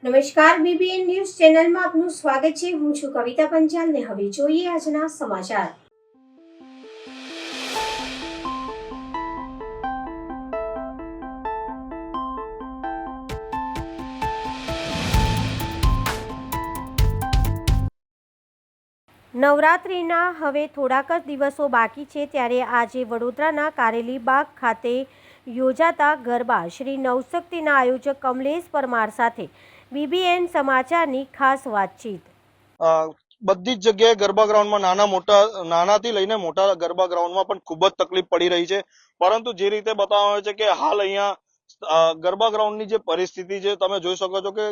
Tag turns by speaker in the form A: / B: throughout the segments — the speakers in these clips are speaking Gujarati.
A: નમસ્કાર, બીબીએન ન્યૂઝ ચેનલમાં આપનું સ્વાગત છે। હું છું કવિતા પંચાલ ને હવે જોઈએ આજના સમાચાર। નવરાત્રિના હવે થોડાક જ દિવસો બાકી છે, ત્યારે આજે વડોદરાના કારેલીબાગ ખાતે યોજાતા ગરબા શ્રી નવશક્તિના આયોજક કમલેશ પરમાર સાથે બીબીએન સમાચારની ખાસ વાતચીત।
B: બધી જ જગ્યાએ ગરબા ગ્રાઉન્ડમાં નાનાથી લઈને મોટા ગરબા ગ્રાઉન્ડમાં પણ ખૂબ જ તકલીફ પડી રહી છે, પરંતુ જે રીતે બતાવવામાં આવે છે કે હાલ અહીંયા ગરબા ગ્રાઉન્ડની જે પરિસ્થિતિ છે, તમે જોઈ શકો છો કે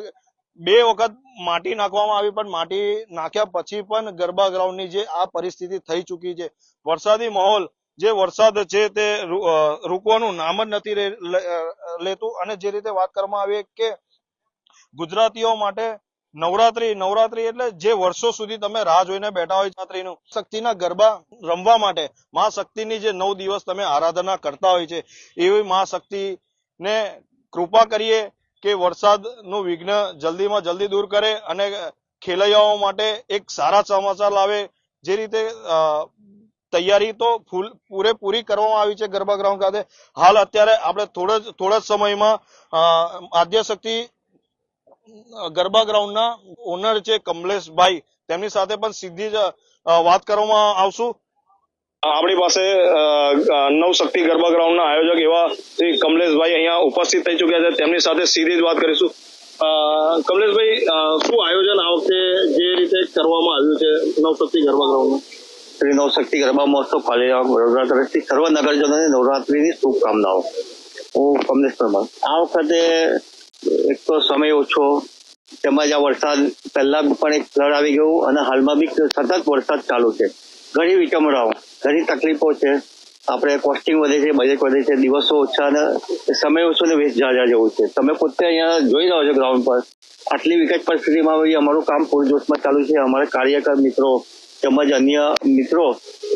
B: 2 વખત માટી નાખવામાં આવી, પણ માટી નાખ્યા પછી પણ ગરબા ગ્રાઉન્ડની જે આ પરિસ્થિતિ થઈ ચૂકી છે। વરસાદી માહોલ, જે વરસાદ છે તે રૂકવાનું નામ જ નથી લેતું, અને જે રીતે વાત કરવામાં આવી કે ગુજરાતીઓ માટે નવરાત્રી એટલે જે વર્ષો સુધી તમે રાહ જોઈને બેઠા હોય નવરાત્રીનું શક્તિના ગરબા રમવા માટે મા શક્તિની જે 9 દિવસ તમે આરાધના કરતા હોય છે, એવી મા શક્તિને કૃપા કરીએ કે વરસાદનું વિઘ્ન જલ્દીમાં જલ્દી દૂર કરે અને ખેલૈયાઓ માટે એક સારા સમાચાર લાવે। જે રીતે તૈયારી તો પૂરેપૂરી કરવામાં આવી છે ગરબા ગ્રાઉન્ડ ખાતે। હાલ અત્યારે આપણે થોડા જ સમયમાં આદ્યશક્તિ ગરબા ગ્રાઉન્ડના ઓનર છે કમલેશભાઈ, તેમની સાથે પણ સીધી જ વાત કરવામાં આવશું। આપણી પાસે નવશક્તિ ગરબા ગ્રાઉન્ડના આયોજક એવા શ્રી કમલેશભાઈ અહીંયા ઉપસ્થિત થઈ ચુક્યા છે, તેમની સાથે સીધી જ વાત કરીશું। કમલેશભાઈ, શું આયોજન આ વખતે જે રીતે કરવામાં આવ્યું છે નવશક્તિ ગરબા ગ્રાઉન્ડમાં?
C: શ્રી નવશક્તિ ગરબા મહોત્સવ કારેલીબાગ વડોદરા તરફથી સર્વ નગરજનોને નવરાત્રીની શુભકામનાઓ। હું કમલેશ પરમાર। આ વખતે એક તો સમય ઓછો, તેમજ આ વરસાદ પહેલા પણ એક ફ્લડ આવી ગયું અને હાલમાં બી સતત વરસાદ ચાલુ છે। ઘણી વિટંબણાઓ, ઘણી તકલીફો છે। આપણે કોસ્ટિંગ વધે છે, બજેટ વધે છે, દિવસો ઓછા અને સમય ઓછો ને વેસ્ટ ઝાઝા જેવું છે। તમે પોતે અહીંયા જોઈ રહ્યો છો ગ્રાઉન્ડ પર, આટલી વિકટ પરિસ્થિતિમાં બી અમારું કામ પૂરજોશમાં ચાલુ છે। અમારા કાર્યકર મિત્રો તેમજ અન્ય મિત્રો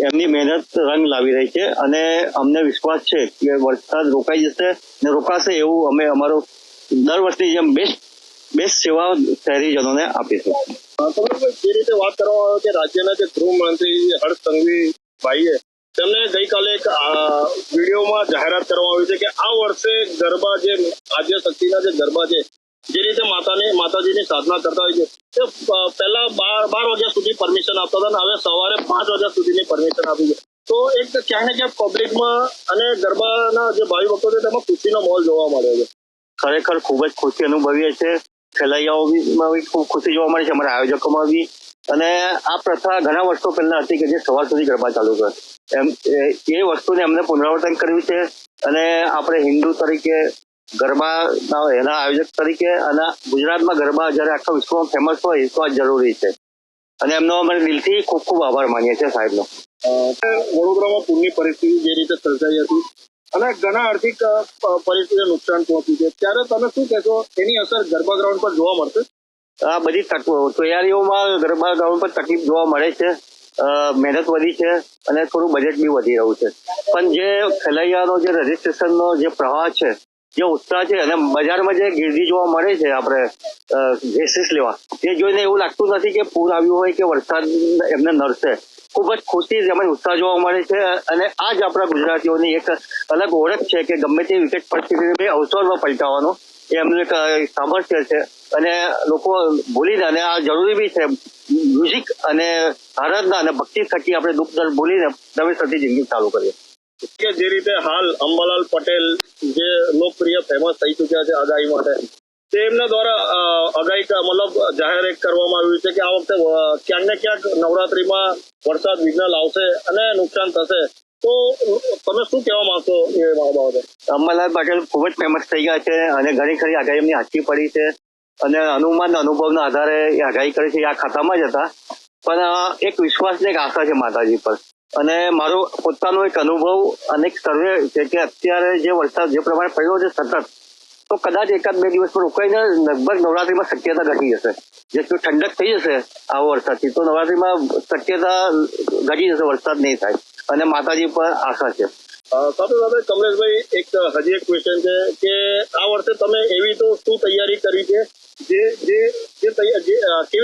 C: એમની મહેનત રંગ લાવી રહી છે અને અમને વિશ્વાસ છે કે વરસાદ રોકાઈ જશે ને રોકાશે એવું અમે અમારો દર વર્ષની જેમ બેસ્ટ સેવા શહેરીજનોને આપીશું।
B: જે રીતે વાત કરવામાં આવે કે રાજ્યના જે ગૃહમંત્રી હર્ષ સંઘવી ભાઈએ તેમને ગઈકાલે એક વિડીયોમાં જાહેરાત કરવામાં આવી છે કે આ વર્ષે ગરબા જે આદ્યશક્તિના જે ગરબા છે, જે રીતે માતાજીની સાધના કરતા હોય છે, તે પહેલા 12 વાગ્યા સુધી પરમિશન આપતા હતા અને હવે સવારે 5 વાગ્યા સુધીની પરમિશન આપી છે। તો એક ક્યાંક ને ક્યાંક પબ્લિકમાં અને ગરબાના જે ભાવિ ભક્તો છે તેમાં ખુશીનો માહોલ જોવા મળ્યો છે।
C: ખરેખર ખૂબ જ ખુશી અનુભવીએ છીએ। ખેલૈયાઓમાં બી ખૂબ ખુશી જોવા મળે છે, અમારા આયોજકોમાં બી। અને આ પ્રથા ઘણા વર્ષો પહેલા હતી કે જે સવાર સુધી ગરબા ચાલુ કરે, એ વસ્તુને અમને પુનરાવર્તન કર્યું છે અને આપણે હિન્દુ તરીકે ગરબાના એના આયોજક તરીકે અને ગુજરાતમાં ગરબા જ્યારે આખા વિશ્વમાં ફેમસ હોય તો આ જરૂરી છે અને એમનો અમે દિલથી ખૂબ ખૂબ આભાર માનીએ છીએ સાહેબનો।
B: વડોદરામાં પૂરની પરિસ્થિતિ જે રીતે સર્જાઈ હતી અને ઘણા આર્થિક પરિસ્થિતિને નુકસાન પહોંચ્યું છે, ત્યારે તમે શું કહેશો, એની અસર ગરબા ગ્રાઉન્ડ પર જોવા મળશે?
C: આ બધી તૈયારીઓમાં ગરબા ગ્રાઉન્ડ પર તકલીફ જોવા મળે છે। મહેનત વધી છે અને થોડું બજેટ બી વધી રહ્યું છે, પણ જે ખેલૈયાનો જે રજીસ્ટ્રેશનનો જે પ્રવાહ છે, જે ઉત્સાહ છે અને બજારમાં જે ગીર્દી જોવા મળે છે આપણે ડ્રેસીસ લેવા, તે જોઈને એવું લાગતું નથી કે પૂર આવ્યું હોય કે વરસાદ એમને નડશે। ખૂબ જ ખુશી તેમજ ઉત્સાહ જોવા મળે છે અને આ જ આપણા ગુજરાતીઓની એક અલગ ઓળખ છે કે ગમે તે વિકટ પરિસ્થિતિને અવસરમાં પલટાવવાનો એ એમનું એક સામર્થ્ય છે અને લોકો ભૂલીને, અને આ જરૂરી બી છે, મ્યુઝિક અને આરાધના અને ભક્તિ થકી આપણે દુઃખ દર્દ ભૂલીને નવી થતી જિંદગી ચાલુ કરીએ।
B: કે જે રીતે હાલ અંબાલાલ પટેલ જે લોકપ્રિય ફેમસ થઈ ચુક્યા છે આગાહી માટે, તેમના દ્વારા આગાહી મતલબ જાહેર કરવામાં આવ્યું છે કે આ વખતે ક્યાંક ને ક્યાંક નવરાત્રીમાં વરસાદ વિઘ્ન લાવશે અને નુકસાન થશે, તો તમે શું કહેવા માંગશો એ બાબતે?
C: અંબાલાલ પટેલ ખૂબ જ ફેમસ થઈ ગયા છે અને ઘણી ખરી આગાહી એમની સાચી પડી છે અને અનુમાન અનુભવના આધારે એ આગાહી કરે છે, એ આ ખાતામાં જ હતા, પણ એક વિશ્વાસ ને એક આશા છે માતાજી પર। અને મારો પોતાનો એક અનુભવ અને એક સર્વે છે કે અત્યારે જે વરસાદ જે પ્રમાણે પડ્યો છે સતત, તો કદાચ 1-2 દિવસ પર રોકાઈને લગભગ નવરાત્રીમાં શક્યતા ઘટી જશે। જેટલું ઠંડક થઈ જશે આવો વરસાદથી, તો નવરાત્રીમાં શક્યતા ઘટી જશે, વરસાદ નહીં થાય અને માતાજી પર આશા છે।
B: સાથે સાથે કમલેશભાઈ, હજી એક ક્વેશ્ચન છે કે આ વર્ષે તમે એવી તો શું તૈયારી કરી છે કેવી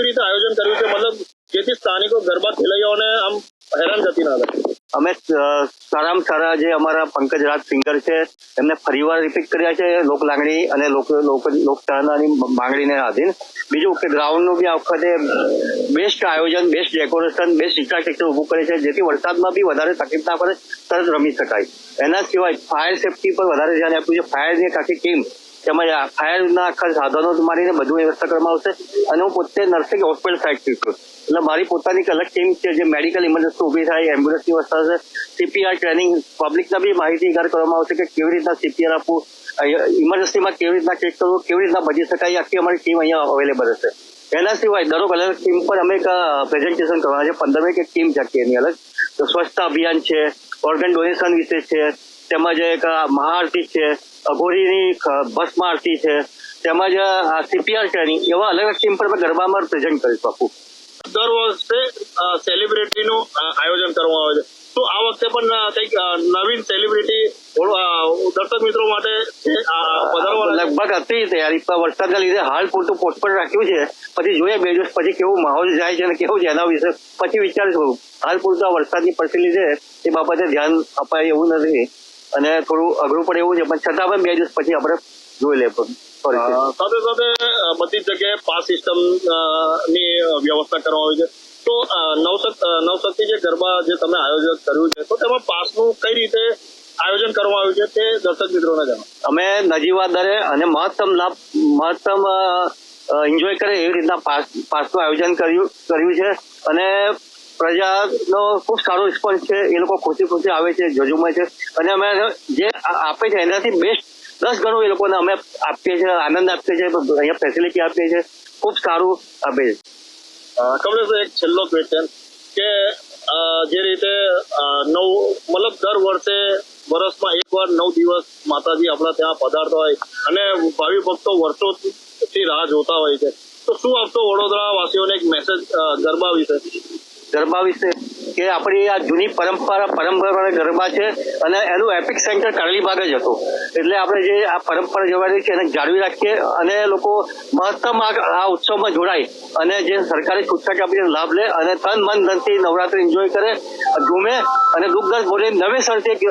B: રીતે આયોજન કર્યું છે, મતલબ જેથી સ્થાનિકો ગરબા ખેલૈયાઓને આમ હેરાન થતી ના થાય?
C: અમે સારામાં સારા જે અમારા પંકજરાજ સિંગર છે એમને ફરીવાર રિપીટ કર્યા છે લોક લાગણી અને લોકચાહનાની માંગણીને આધીન. બીજું કે ગ્રાઉન્ડનું બી આ વખતે બેસ્ટ આયોજન, બેસ્ટ ડેકોરેશન, બેસ્ટ ઇન્ફ્રાસ્ટ્રક્ચર ઉભું કરે છે જેથી વરસાદમાં બી વધારે તકલીફ ના પડે, તરત રમી શકાય. એના સિવાય ફાયર સેફટી પર વધારે ધ્યાન આપ્યું છે. ફાયરની એક આખી ટીમ તેમજ ફાયરના આખા સાધનો મારીને બધું વ્યવસ્થા કરવામાં આવશે. અને હું પોતે નર્સિંગ હોસ્પિટલ સાઈડ છું એટલે મારી પોતાની એક અલગ ટીમ છે જે મેડિકલ ઇમરજન્સી ઉભી થાય, એમ્બ્યુલન્સની વ્યવસ્થા છે, સીપીઆર ટ્રેનિંગ, પબ્લિકના બી માહિતીગાર કરવામાં આવશે કે કેવી રીતના સીપીઆર આપવું, ઇમરજન્સીમાં કેવી રીતના ટ્રીટ કરવું, કેવી રીતના બચી શકાય, આખી અમારી ટીમ અહીંયા અવેલેબલ હશે. એના સિવાય દરેક અલગ ટીમ પર અમે એક પ્રેઝન્ટેશન કરવાના છે. 15 એક ટીમ છે એની અલગ. તો સ્વચ્છતા અભિયાન છે, ઓર્ગન ડોનેશન વિશે છે, તેમજ એક મહાઆરતી છે, અઘોરીની ભસ્મ આરતી છે, તેમજ સીપીઆર ટ્રેનિંગ, એવા અલગ અલગ ટીમ પર અમે ગરબામાં પ્રેઝન્ટ કરીશું આખું.
B: દર વર્ષે સેલિબ્રિટીનું આયોજન કરવામાં આવે છે, તો આ વખતે પણ કંઈક નવીન સેલિબ્રિટી દર્શક મિત્રો માટે
C: લગભગ હતી તૈયારી, પણ વરસાદના લીધે હાલ પૂરતું પોસ્ટપોન રાખ્યું છે. પછી જોઈએ 2 દિવસ પછી કેવું માહોલ જાય છે અને કેવું છે એના વિશે પછી વિચારીશું. હાલ પૂરતું આ વરસાદની પરિસ્થિતિ છે એ બાબતે ધ્યાન અપાય એવું નથી અને થોડું અઘરું પડે એવું છે, પણ છતાં પણ 2 દિવસ પછી આપણે જોઈ લે.
B: સાથે સાથે બધી જગ્યાએ પાસ સિસ્ટમ ની વ્યવસ્થા કરવામાં આવી છે. તો નવશક્તિ જે ગરબા જે તમે આયોજન કર્યું છે, તો તેમાં પાસનું કઈ રીતે આયોજન કરવામાં આવ્યું છે તે દર્શક મિત્રોને જણાવો.
C: અમે નજીવા દરે અને મહત્તમ એન્જોય કરે એવી રીતના પાસનું આયોજન કર્યું છે અને પ્રજાનો ખૂબ સારો રિસ્પોન્સ છે. એ લોકો ખુશી આવે છે, જજુમે છે અને અમે જે આપે છે એનાથી બેસ્ટ 10 ગણું એ લોકોને અમે આપીએ છીએ, આનંદ આપીએ છીએ, અહીંયા ફેસિલિટી આપીએ છીએ, ખૂબ સારું આપે છે.
B: કમલેશ, એક છેલ્લો ક્વેશ્ચન કે જે રીતે મતલબ દર વર્ષે વર્ષમાં એકવાર 9 દિવસ માતાજી આપણા ત્યાં પધારતા હોય અને ભાવિ ભક્તો વર્ષોથી રાહ જોતા હોય છે, તો શું આપતો વડોદરા વાસીઓને એક મેસેજ ગરબા વિશે કે આપણી આ જૂની પરંપરા ગરબા છે અને એનું એપિક સેન્ટર કારેલીબાગ જ હતું. એટલે આપણે જે આ પરંપરા જવાની છે એને જાળવી રાખીએ અને લોકો મહત્તમ આ ઉત્સવમાં જોડાય અને જે સરકારી છૂટછાટ આપીને લાભ લે અને તન મન ધનથી નવરાત્રી એન્જોય કરે, ઝૂમે અને દુઃખ દર્દ ભૂલી નવેસરથી એક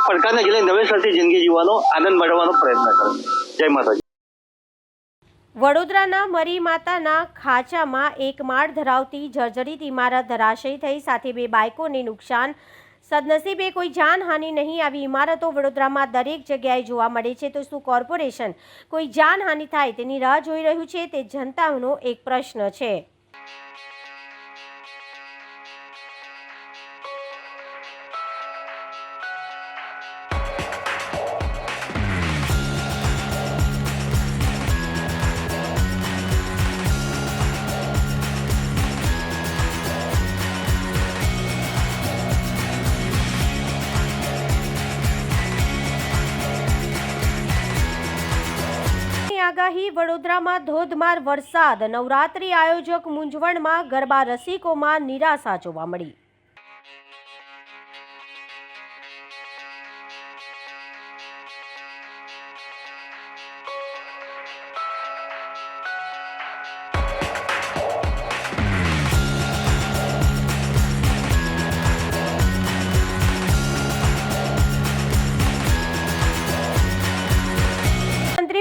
B: પડકારને ઝીલે નવેસરથી જિંદગી જીવવાનો આનંદ મેળવવાનો પ્રયત્ન કરે. જય માતાજી.
A: વડોદરાના મરી માતાના ખાંચામાં એક માળ ધરાવતી જર્જરિત ઇમારત ધરાશયી થઈ, સાથે 2 બાઇકોને નુકસાન. સદનસીબે કોઈ જાનહાનિ નહીં. આવી ઇમારતો વડોદરામાં દરેક જગ્યાએ જોવા મળે છે, તો શું કોર્પોરેશન કોઈ જાનહાનિ થાય તેની રાહ જોઈ રહ્યું છે? તે જનતાનો એક પ્રશ્ન છે. આગાહી. વડોદરામાં ધોધમાર વરસાદ. નવરાત્રી આયોજક મૂંઝવણમાં. ગરબા રસિકોમાં નિરાશા જોવા મળી.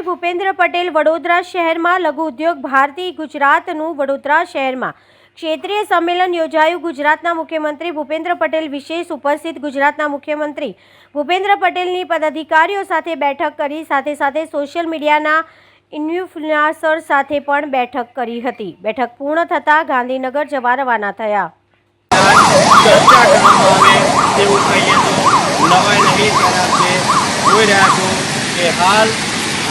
A: ભૂપેન્દ્ર પટેલ વડોદરા શહેરમાં. લઘુ ઉદ્યોગ ભારતી ગુજરાતનું વડોદરા શહેરમાં ક્ષેત્રીય સંમેલન યોજાયું. ગુજરાતના મુખ્યમંત્રી ભૂપેન્દ્ર પટેલ વિશેષ ઉપસ્થિત. ગુજરાતના મુખ્યમંત્રી ભૂપેન્દ્ર પટેલની પદાધિકારીઓ સાથે બેઠક કરી. સાથે સાથે સોશિયલ મીડિયાના ઇન્ફ્લુએન્સર સાથે પણ બેઠક કરી હતી. બેઠક પૂર્ણ થતાં ગાંધીનગર જવા રવાના થયા.
D: ચર્ચા કરવામાં આવે તેવું કહીએ તો નવી જોઈ રહ્યા છો કે હાલ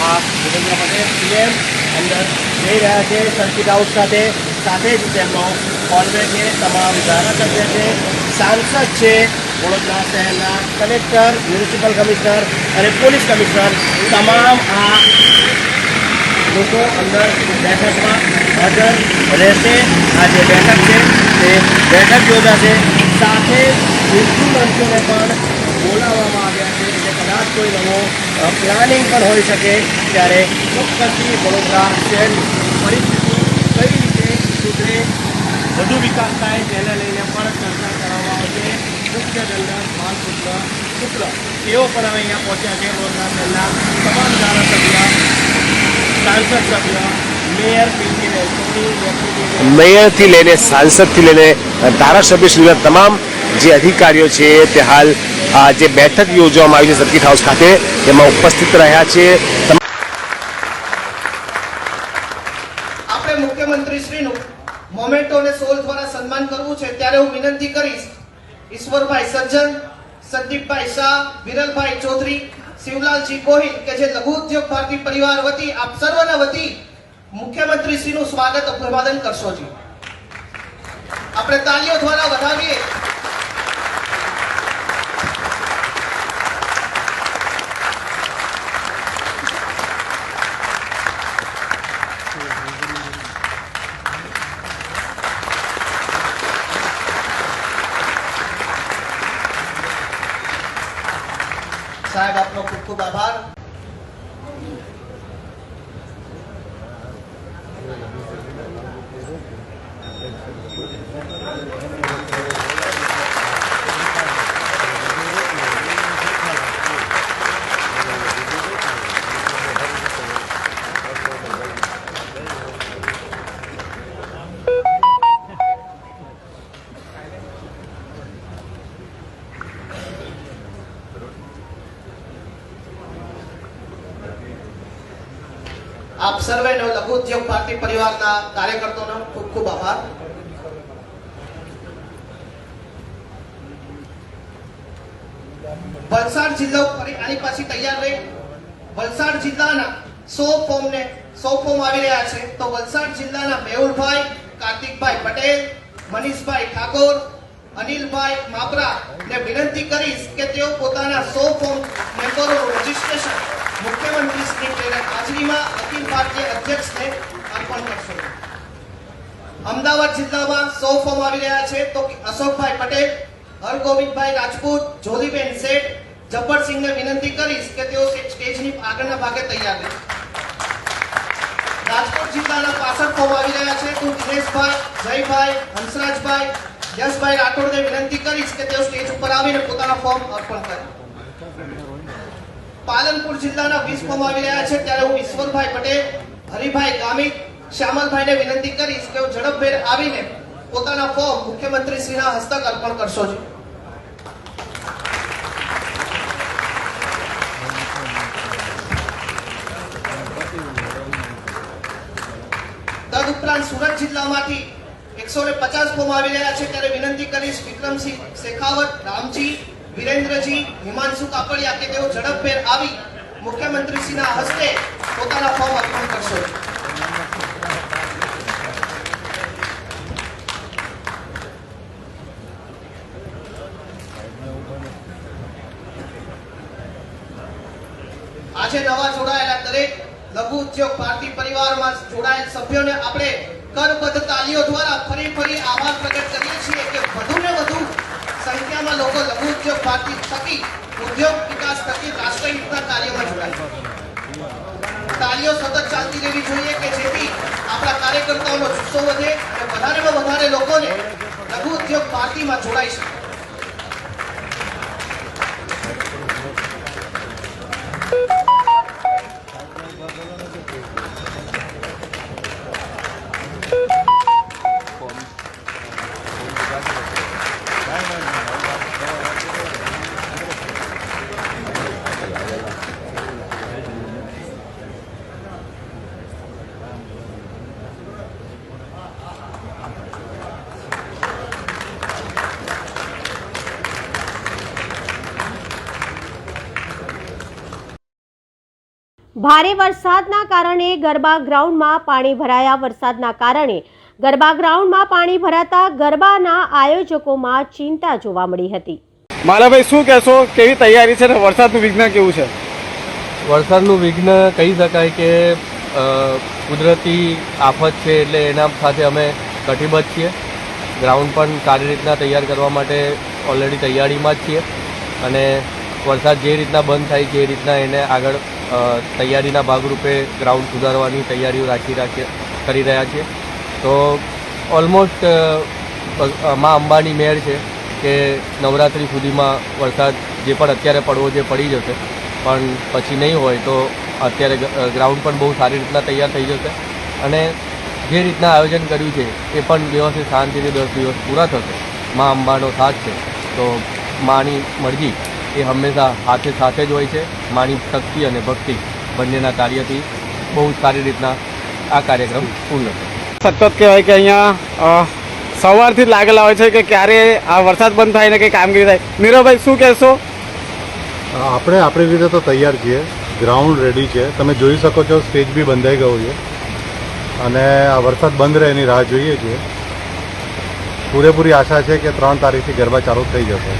D: આ ભૂપેન્દ્ર પટેલ પીએમ અંદર જઈ રહ્યા છે સર્કિટ હાઉસ સાથે જ તેમનો કોન્વે છે. તમામ ધારાસભ્ય છે, સાંસદ છે, વડોદરા શહેરના કલેક્ટર, મ્યુનિસિપલ કમિશનર અને પોલીસ કમિશનર તમામ આ લોકો અંદર બેઠકમાં હાજર રહેશે. આ જે બેઠક છે તે બેઠક યોજાશે. સાથે ઇન્સ્ટ્રુમેન્ટોને પણ બોલાવવામાં આવ્યા છે. એટલે કદાચ કોઈ નવો પ્લાનિંગ પણ હોઈ શકે, ત્યારે ચોક્કસથી વડોદરા શહેરની પરિસ્થિતિ કઈ રીતે સુધરે, વધુ વિકાસ થાય તેને લઈને પણ ચર્ચા કરવામાં આવશે. મુખ્ય દંડક બાલકૃષ્ણ શુક્લ તેઓ પણ હવે અહીંયા પહોંચ્યા છે. વડોદરા શહેરના તમામ ધારાસભ્ય, સાંસદ સભ્ય, મેયર પીસીને મેયરથી લઈને સાંસદથી લઈને ધારાસભ્યશ્રીના તમામ જે અધિકારીઓ છે તે હાલ જે બેઠક યોજવામાં આવી છે સર્કિટ હાઉસ ખાતે તેમાં ઉપસ્થિત રહ્યા છે.
E: આપણે મુખ્યમંત્રીશ્રીનું મોમેન્ટો અને સોલ દ્વારા સન્માન કરવું છે, ત્યારે હું વિનંતી કરીશ ઈશ્વરભાઈ સજ્જન, સંદીપભાઈ શાહ, વિરલભાઈ ચૌધરી, શિવલાલજી ગોહિલ કે જે લઘુ ઉદ્યોગ ભારતી પરિવાર વતી આપ સર્વના વતી મુખ્યમંત્રીશ્રીનું સ્વાગત અભિવાદન કરશો જી. આપણે તાલીઓ દ્વારા વધાવીએ. સાહેબ આપનો ખૂબ ખૂબ આભાર. આપ સર્વેનો લઘુ ઉદ્યોગ ભારતી પરિવારના કાર્યકર્તાઓનો ખૂબ ખૂબ આભાર. વલસાડ જિલ્લો ફરી આની પાછી તૈયાર રહી. વલસાડ જિલ્લાના 100 ફોર્મ આવી રહ્યા છે. તો વલસાડ જિલ્લાના મેહુલભાઈ, કાર્તિકભાઈ પટેલ, મનીષભાઈ ઠાકોર, અનિલભાઈ માપરા ને વિનંતી કરીશ કે તેઓ પોતાના 100 ફોર્મ મેમ્બરોનું રજીસ્ટ્રેશન મુખ્યમંત્રીશ્રીની હાજરીમાં અખિલ ભારતીય અધ્યક્ષને અર્પણ કરશો. અમદાવાદ જિલ્લામાં 100 ફોર્મ આવી રહ્યા છે. તો અશોકભાઈ પટેલ, હરગોવિંદભાઈ રાજપૂત, જોલીબેન શેઠ, જબ્બરસિંહને વિનંતી કરીશ કે તેઓ સ્ટેજની આગળના ભાગે તૈયાર રહે. રાજકોટ જિલ્લાના 65 ફોર્મ આવી રહ્યા છે. તો દિનેશભાઈ, જયભાઈ, હંસરાજભાઈ, યશભાઈ રાઠોડને વિનંતી કરીશ કે તેઓ સ્ટેજ ઉપર આવીને પોતાના ફોર્મ અર્પણ કરે. પાલનપુર જિલ્લાના 20 ફોર્મ આવી રહ્યા છે. ત્યારે હું ઈશ્વરભાઈ પટેલ, હરિભાઈ ગામિત, શ્યામલભાઈને વિનંતી કરીશ કે ઝડપભેર આવીને પોતાના ફોર્મ મુખ્યમંત્રીશ્રીના હસ્તક અર્પણ કરશો છે. તદુપરાંત સુરત જિલ્લામાંથી 150 ફોર્મ આવી રહ્યા છે. ત્યારે વિનંતી કરીશ વિક્રમસિંહ શેખાવત, રામજી, વિરેન્દ્રજી, હિમાંશુ કાપડિયા કે તેઓ ઝડપભેર આવી મુખ્યમંત્રીશ્રીના હસ્તે પોતાના ફોર્મ અર્પણ કરશો. આજે નવા જોડાયેલા દરેક લઘુ ઉદ્યોગ ભારતી પરિવારમાં જોડાયેલ સભ્યોને આપણે કરબદ્ધ તાલીઓ દ્વારા ફરી આભાર પ્રગટ કરીએ છીએ કે વધુને વધુ સંખ્યામાં લોકો લઘુ ઉદ્યોગ ભારતી થકી ઉદ્યોગ વિકાસ થકી રાષ્ટ્રહિતના કાર્યમાં જોડાય. તાલીઓ સતત ચાલતી રહેવી જોઈએ કે જેથી આપણા કાર્યકર્તાઓનો જુસ્સો વધે અને વધારેમાં વધારે લોકોને લઘુ ઉદ્યોગ ભારતીમાં જોડાઈ શકે.
A: ભારે વરસાદના કારણે ગરબા ગ્રાઉન્ડમાં પાણી ભરાયા. વરસાદના કારણે ગરબા ગ્રાઉન્ડમાં પાણી ભરાતા ગરબાના આયોજકોમાં ચિંતા જોવા મળી હતી.
F: માલાભાઈ, શું કહેશો, કેવી તૈયારી છે ને વરસાદનું વિઘ્ન કેવું છે?
G: વરસાદનું વિઘ્ન કહી શકાય કે કુદરતી આફત છે, એટલે એના સાથે અમે કટિબદ્ધ છીએ. ગ્રાઉન્ડ પણ સારી રીતના તૈયાર કરવા માટે ઓલરેડી તૈયારીમાં જ છીએ અને વરસાદ જે રીતના બંધ થાય છે એ રીતના એને આગળ તૈયારીના ભાગરૂપે ગ્રાઉન્ડ સુધારવાની તૈયારીઓ કરી રહ્યા છે. તો ઓલમોસ્ટ મા અંબાની મહેર છે કે નવરાત્રિ સુધીમાં વરસાદ જે પણ અત્યારે પડવો જે પડી જશે, પણ પછી નહીં હોય તો અત્યારે ગ્રાઉન્ડ પણ બહુ સારી રીતના તૈયાર થઈ જશે અને જે રીતના આયોજન કર્યું છે એ પણ વ્યવસ્થિત શાંતિથી 10 દિવસ પૂરા થશે. મા અંબાનો સાથ છે તો માની મરજી એ હંમેશા સાથે જ હોય છે. માની શક્તિ અને ભક્તિ બંનેના કાર્યથી બહુ સારી રીતના આ કાર્યક્રમ પૂર્ણ થશે.
F: સતત કહેવાય કે અહીંયા સવારથી જ લાગેલા હોય છે કે ક્યારે આ વરસાદ બંધ થાય ને કંઈ કામગીરી થાય. નીરવભાઈ શું કહેશો?
H: આપણે આપણી રીતે તો તૈયાર છીએ, ગ્રાઉન્ડ રેડી છે. તમે જોઈ શકો છો સ્ટેજ બી બંધાઈ ગયો છે અને આ વરસાદ બંધ રહે એની રાહ જોઈએ છીએ. પૂરેપૂરી આશા છે કે 3 તારીખથી ગરબા ચાલુ થઈ જશે.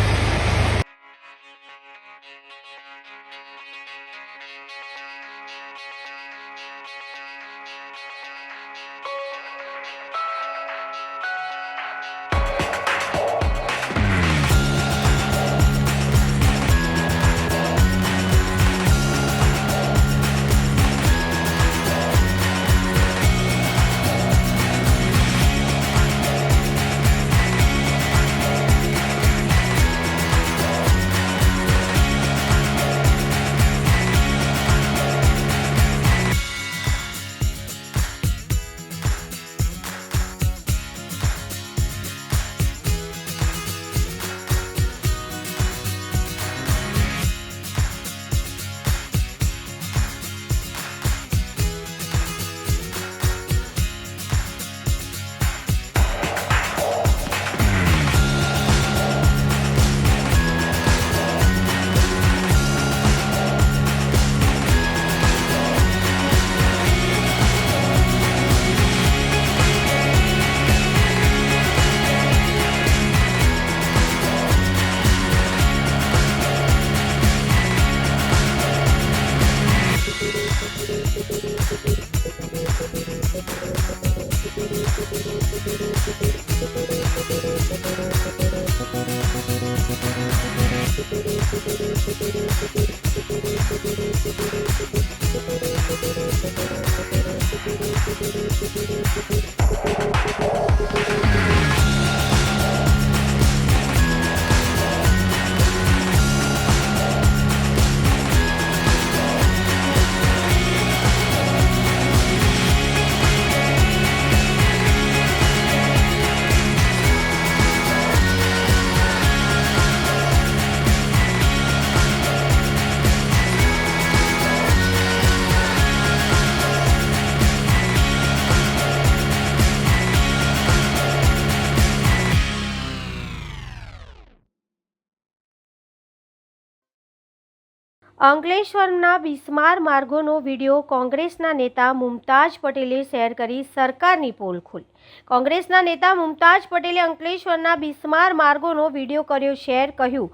A: અંકલેશ્વરના બિસ્માર માર્ગોનો વિડીયો કોંગ્રેસના નેતા મુમતાજ પટેલે શેર કરી સરકારની પોલ ખોલી. કોંગ્રેસના નેતા મુમતાજ પટેલે અંકલેશ્વરના બિસ્માર માર્ગોનો વિડીયો કર્યો શેર. કહ્યું,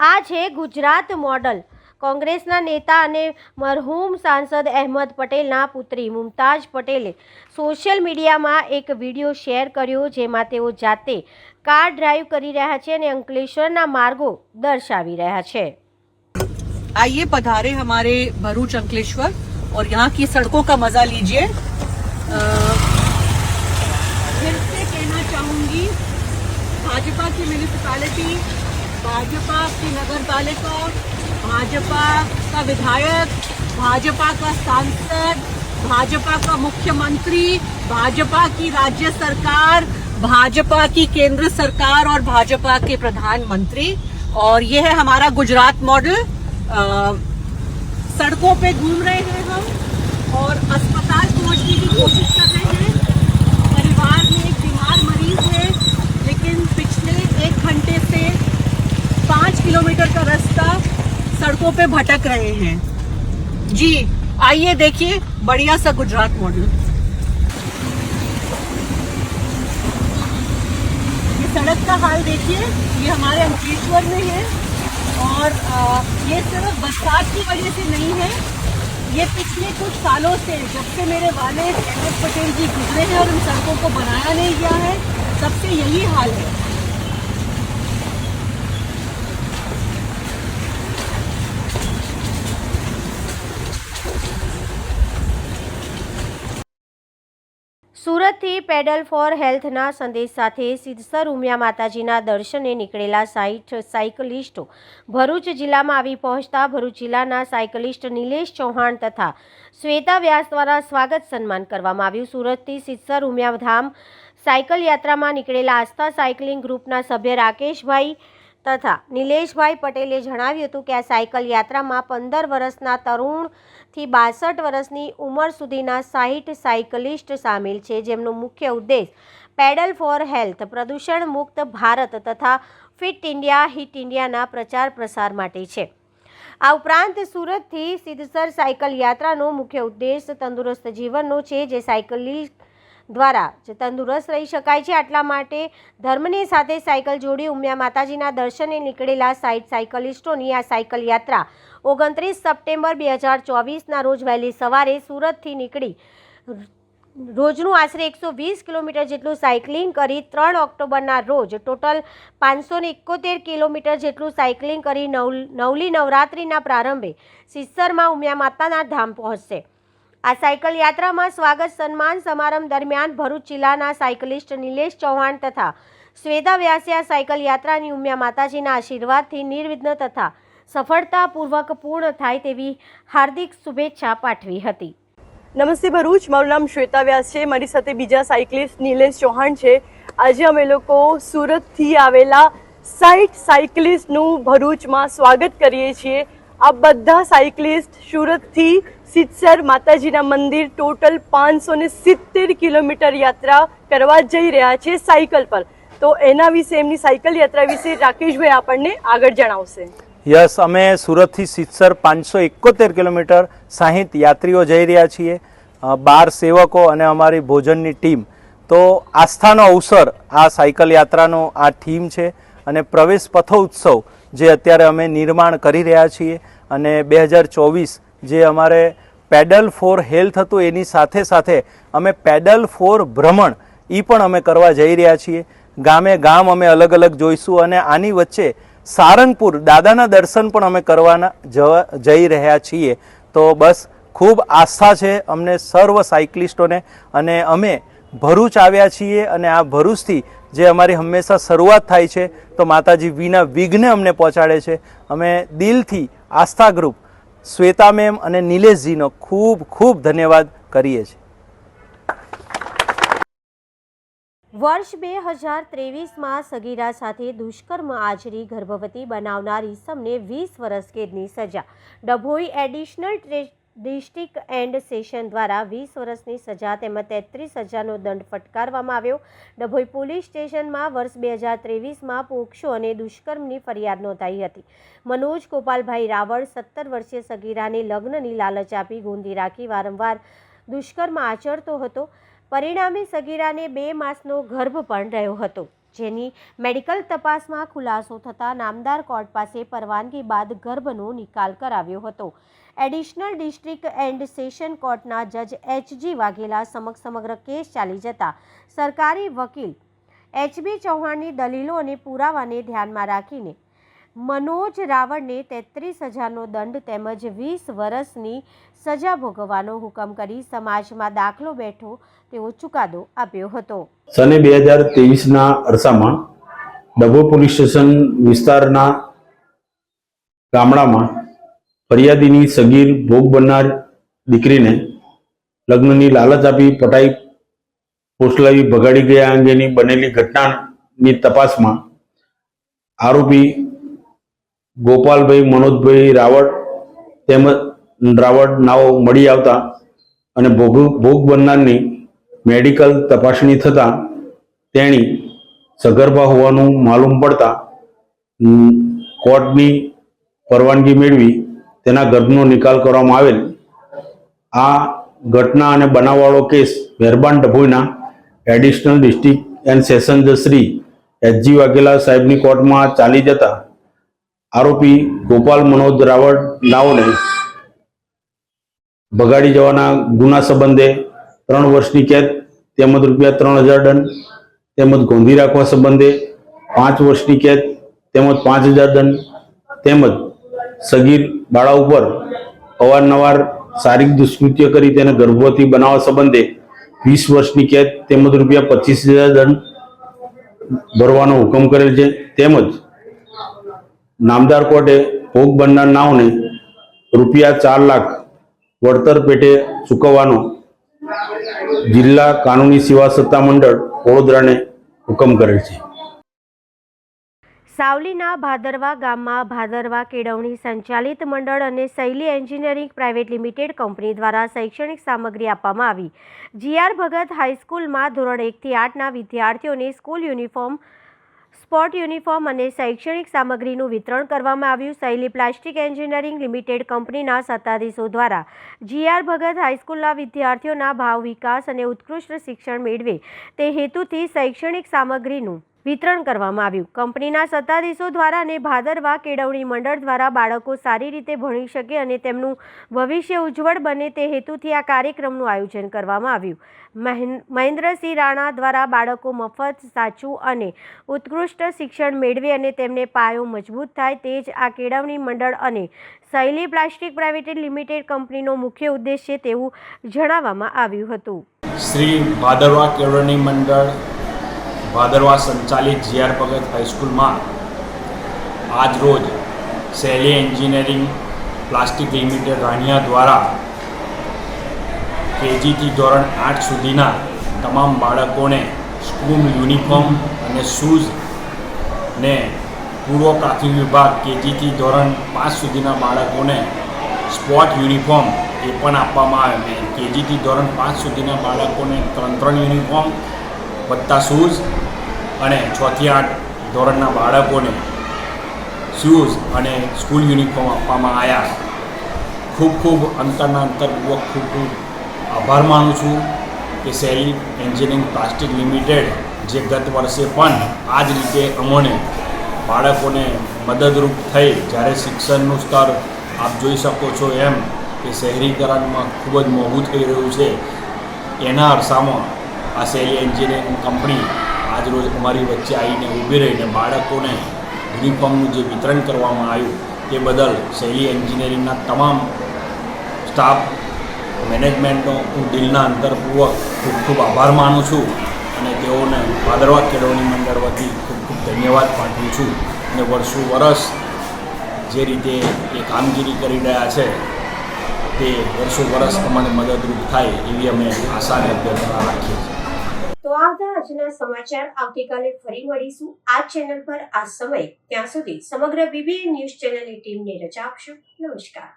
A: આ છે ગુજરાત મોડલ. કોંગ્રેસના નેતા અને મરહૂમ સાંસદ અહેમદ પટેલના પુત્રી મુમતાજ પટેલે સોશિયલ મીડિયામાં એક વિડીયો શેર કર્યો જેમાં તેઓ જાતે કાર ડ્રાઈવ કરી રહ્યા છે અને અંકલેશ્વરના માર્ગો દર્શાવી રહ્યા છે.
I: आइए पधारे हमारे भरूच अंकलेश्वर और यहाँ की सड़कों का मजा लीजिए. फिर से कहना चाहूंगी, भाजपा की म्यूनिसिपैलिटी, भाजपा की नगर पालिका, भाजपा का विधायक, भाजपा का सांसद, भाजपा का मुख्यमंत्री, भाजपा की राज्य सरकार, भाजपा की केंद्र सरकार और भाजपा के प्रधानमंत्री, और यह है हमारा गुजरात मॉडल. सड़कों पे घूम रहे हैं हम और अस्पताल पहुंचने की कोशिश कर रहे हैं. परिवार में एक बीमार मरीज है, लेकिन पिछले 1 घंटे से 5 किलोमीटर का रास्ता सड़कों पे भटक रहे हैं. जी आइए देखिए बढ़िया सा गुजरात मॉडल. ये सड़क का हाल देखिए, ये हमारे अंकलेश्वर में है और ये सिर्फ बरसात की वजह से नहीं है, ये पिछले कुछ सालों से जब से मेरे वाले अहमद पटेल जी गुजरे हैं और इन सड़कों को बनाया नहीं गया है, तब से यही हाल है.
A: સુરતથી પેડલ ફોર હેલ્થના સંદેશ સાથે સિદ્ધસર ઉમિયા માતાજીના દર્શને નીકળેલા 60 સાયકલિસ્ટો ભરૂચ જિલ્લામાં આવી પહોંચતા ભરૂચ જિલ્લાના સાયકલિસ્ટ નિલેશ ચૌહાણ તથા શ્વેતા વ્યાસ દ્વારા સ્વાગત સન્માન કરવામાં આવ્યું. સુરતથી સિદ્ધસર ઉમિયા ધામ સાયકલ યાત્રામાં નીકળેલા આસ્થા સાયકલિંગ ગ્રુપના સભ્ય રાકેશભાઈ તથા નિલેશભાઈ પટેલે જણાવ્યું હતું કે આ સાયકલ યાત્રામાં 15 વર્ષના તરુણથી 62 વર્ષની ઉંમર સુધીના 60 સાયકલિસ્ટ સામેલ છે, જેમનો મુખ્ય ઉદ્દેશ પેડલ ફોર હેલ્થ, પ્રદૂષણ મુક્ત ભારત તથા ફિટ ઇન્ડિયા હિટ ઇન્ડિયાના પ્રચાર પ્રસાર માટે છે. આ ઉપરાંત સુરતથી સિદ્ધસર સાયકલ યાત્રાનો મુખ્ય ઉદ્દેશ તંદુરસ્ત જીવનનો છે, જે સાયકલિસ્ટ દ્વારા જે તંદુરસ્ત રહી શકાય છે. આટલા માટે ધર્મની સાથે સાયકલ જોડી ઉમિયા માતાજીના દર્શને નીકળેલા 60 સાયકલિસ્ટોની આ સાયકલ યાત્રા 29 સપ્ટેમ્બર 2024ના રોજ વહેલી સવારે સુરતથી નીકળી રોજનું આશરે 120 કિલોમીટર જેટલું સાયકલિંગ કરી 3 ઓક્ટોબરના રોજ ટોટલ 571 કિલોમીટર જેટલું સાયકલિંગ કરી નવલી નવરાત્રિના પ્રારંભે સિદ્ધસરમાં ઉમિયા માતાના ધામ પહોંચશે. આ સાયકલ યાત્રામાં સ્વાગત સન્માન સમારંભ દરમિયાન ભરૂચ જિલ્લાના સાયકલિસ્ટ નિલેશ ચૌહાણ તથા શ્વેતા વ્યાસે આ સાયકલ યાત્રાની ઉમિયા માતાજીના આશીર્વાદથી નિર્વિઘ્ન તથા સફળતાપૂર્વક પૂર્ણ થાય તેવી હાર્દિક શુભેચ્છા પાઠવી હતી.
J: નમસ્તે ભરૂચ, મારું નામ શ્વેતા વ્યાસ છે. મારી સાથે બીજા સાયકલિસ્ટ નિલેશ ચૌહાણ છે. આજે અમે લોકો સુરતથી આવેલા 60 સાયકલિસ્ટનું ભરૂચમાં સ્વાગત કરીએ છીએ. આ બધા સાયકલિસ્ટ સુરતથી સિદ્ધસર માતાજીના મંદિર ટોટલ 570 કિલોમીટર યાત્રા કરવા જઈ રહ્યા છે સાયકલ પર. તો એના વિશે, એમની સાયકલ યાત્રા વિશે રાકેશભાઈ આપણને આગળ જણાવશે.
K: યસ, અમે સુરતથી સિદ્ધસર 571 કિલોમીટર 60 યાત્રીઓ જઈ રહ્યા છીએ, 12 સેવકો અને અમારી ભોજનની ટીમ. તો આસ્થાનો અવસર આ સાયકલ યાત્રાનો આ થીમ છે અને પ્રવેશ પથોત્સવ જે અત્યારે અમે નિર્માણ કરી રહ્યા છીએ અને 2024 જે અમારે પેડલ ફોર હેલ્થ હતું એની સાથે સાથે અમે પેડલ ફોર ભ્રમણ એ પણ અમે કરવા જઈ રહ્યા છીએ. ગામે ગામ અમે અલગ અલગ જોઈશું અને આની વચ્ચે સારંગપુર દાદાના દર્શન પણ અમે કરવાના જઈ રહ્યા છીએ. તો બસ ખૂબ આસ્થા છે અમને સર્વ સાયકલિસ્ટોને અને અમે ભરૂચ આવ્યા છીએ અને આ ભરૂચથી જે અમારી હંમેશા શરૂઆત થાય છે તો માતાજી વિના વિઘ્ને અમને પહોંચાડે છે. અમે દિલથી આસ્થા ગ્રુપ શ્વેતા મેમ અને નિલેશજીનો ખૂબ ખૂબ ધન્યવાદ કરીએ છીએ.
A: વર્ષ 2023માં સગીરા સાથે દુષ્કર્મ આચરી ગર્ભવતી બનાવનાર ઈસમને 20 વર્ષ કેદની સજા. Dabhoi additional district and session દ્વારા 20 વર્ષની સજા તેમજ 33,000નો દંડ ફટકારવામાં આવ્યો. ડભોઈ પોલીસ સ્ટેશનમાં વર્ષ 2023માં પોક્સો અને દુષ્કર્મની ફરિયાદ નોંધાઈ હતી. મનોજ ગોપાલભાઈ રાવળ 17 વર્ષીય સગીરાને લગ્નની લાલચ આપી ગોંધી રાખી વારંવાર દુષ્કર્મ આચરતો હતો. પરિણામે સગીરાને 2 માસનો ગર્ભ પણ રહ્યો હતો, જેની મેડિકલ તપાસમાં ખુલાસો થતાં નામદાર કોર્ટ પાસે પરવાનગી બાદ ગર્ભનો નિકાલ કરાવ્યો હતો. એડિશનલ ડિસ્ટ્રિક્ટ એન્ડ સેશન કોર્ટના જજ H.G. વાઘેલા સમક્ષ સમગ્ર કેસ ચાલી જતા સરકારી વકીલ H.B. ચૌહાણની દલીલો અને પુરાવાને ધ્યાનમાં રાખીને મનોજ રાવળને 33,000નો દંડ તેમજ 20 વર્ષની સજા ભોગવવાનો હુકમ કરી સમાજમાં દાખલો બેઠો તેવો ચુકાદો આપ્યો હતો.
L: સને 2023ના અરસામાં ડભોઈ પોલીસ સ્ટેશન વિસ્તારના ગામડામાં ફરિયાદીની સગીર ભોગ બનનાર દીકરીને લગ્નની લાલચ આપી પટાઈ પોસલાવી ભગાડી ગયા અંગેની બનેલી ઘટનાની તપાસમાં આરોપી ગોપાલભાઈ મનોજભાઈ રાવળ તેમજ રાવળ નાઓ મળી આવતા અને ભોગ બનનારની મેડિકલ તપાસણી થતાં તેણી સગર્ભા હોવાનું માલુમ પડતા કોર્ટની પરવાનગી મેળવી તેના ગર્ભનો નિકાલ કરવામાં આવેલ. આ ઘટના અને બનાવવાળો કેસ મહેરબાન ડભોઈના એડિશનલ ડિસ્ટ્રિક્ટ એન્ડ સેશન જજ શ્રી H.G. વાઘેલા સાહેબની કોર્ટમાં ચાલી જતા આરોપી ગોપાલ મનોજ રાવળ નાઓને ભગાડી જવાના ગુના સંબંધે 3 વર્ષની કેદ તેમજ ₹3,000 દંડ તેમજ ગોંધી રાખવા સંબંધે 5 વર્ષની કેદ તેમજ 5,000 દંડ તેમજ સગીર બાળા ઉપર અવારનવાર શારીરિક દુષ્કૃત્ય કરી તેને ગર્ભવતી બનાવવા સંબંધે 20 વર્ષની કેદ તેમજ ₹25,000 દંડ ભરવાનો હુકમ કરેલ છે. તેમજ નામદાર કોર્ટે ભોગ બનનાર નાઓને ₹4 લાખ વળતર પેટે ચૂકવવાનો જિલ્લા કાનૂની સેવા સત્તા મંડળ વડોદરાને હુકમ કરેલ છે.
A: સાવલીના ભાદરવા ગામમાં ભાદરવા કેળવણી સંચાલિત મંડળ અને શૈલી એન્જિનિયરિંગ પ્રાઇવેટ લિમિટેડ કંપની દ્વારા શૈક્ષણિક સામગ્રી આપવામાં આવી. GR ભગત હાઈસ્કૂલમાં ધોરણ 1 થી 8ના વિદ્યાર્થીઓને સ્કૂલ યુનિફોર્મ, સ્પોર્ટ યુનિફોર્મ અને શૈક્ષણિક સામગ્રીનું વિતરણ કરવામાં આવ્યું. શૈલી પ્લાસ્ટિક એન્જિનિયરિંગ લિમિટેડ કંપનીના સત્તાધીશો દ્વારા GR ભગત હાઈસ્કૂલના વિદ્યાર્થીઓના ભાવ વિકાસ અને ઉત્કૃષ્ટ શિક્ષણ મેળવે તે હેતુથી શૈક્ષણિક સામગ્રીનું વિતરણ કરવામાં આવ્યું. કંપનીના સત્તાધીશો દ્વારા અને ભાદરવા કેળવણી મંડળ દ્વારા બાળકો સારી રીતે ભણી શકે અને તેમનું ભવિષ્ય ઉજ્જવળ બને તે હેતુથી આ કાર્યક્રમનું આયોજન કરવામાં આવ્યું. મહેન્દ્રસિંહ રાણા દ્વારા બાળકો મફત, સાચું અને ઉત્કૃષ્ટ શિક્ષણ મેળવે અને તેમને પાયો મજબૂત થાય તે જ આ કેળવણી મંડળ અને શૈલી પ્લાસ્ટિક પ્રાઇવેટ લિમિટેડ કંપનીનો મુખ્ય ઉદ્દેશ છે તેવું જણાવવામાં આવ્યું હતું.
M: શ્રી ભાદરવા કેળવણી મંડળ ભાદરવા સંચાલિત GR ભગત હાઈસ્કૂલમાં આજ રોજ શૈલી એન્જિનિયરિંગ પ્લાસ્ટિક લિમિટેડ રાણિયા દ્વારા KGથી ધોરણ 8 સુધીના તમામ બાળકોને સ્કૂલ યુનિફોર્મ અને શૂઝ ને પૂર્વ પ્રાથમિક વિભાગ KGથી ધોરણ 5 સુધીના બાળકોને સ્પોર્ટ યુનિફોર્મ એ પણ આપવામાં આવે. KGથી ધોરણ 5 સુધીના બાળકોને 3 યુનિફોર્મ વત્તા શૂઝ અને 6 થી 8 ધોરણના બાળકોને શૂઝ અને સ્કૂલ યુનિફોર્મ આપવામાં આવ્યા. ખૂબ અંતરપૂર્વક ખૂબ આભાર માનું છું કે શૈલી એન્જિનિયરિંગ પ્લાસ્ટિક લિમિટેડ જે ગત વર્ષે પણ આ જ રીતે અમોને બાળકોને મદદરૂપ થઈ. જ્યારે શિક્ષણનું સ્તર આપ જોઈ શકો છો એમ કે શહેરીકરણમાં ખૂબ જ મોંઘું થઈ રહ્યું છે, એના અરસામાં આ શૈલી એન્જિનિયરિંગ કંપની આજરોજ અમારી વચ્ચે આવીને ઊભી રહીને બાળકોને યુનિફોર્મનું જે વિતરણ કરવામાં આવ્યું તે બદલ શૈલી એન્જિનિયરિંગના તમામ સ્ટાફ મેનેજમેન્ટનો હું દિલના અંતરપૂર્વક ખૂબ આભાર માનું છું અને તેઓને ભાદરવા કેળવણી મંડળ વતી ખૂબ ધન્યવાદ પાઠવું છું. અને વર્ષ જે રીતે એ કામગીરી કરી રહ્યા છે તે વર્ષ અમને મદદરૂપ થાય એવી અમે આશાને અભ્યર્થના રાખીએ છીએ.
A: તો આ હતા આજના સમાચાર. આવતીકાલે ફરી મળીશું આ ચેનલ પર આ સમય. ત્યાં સુધી સમગ્ર BBN ન્યૂઝ ચેનલની ટીમને રજા આપશો. નમસ્કાર.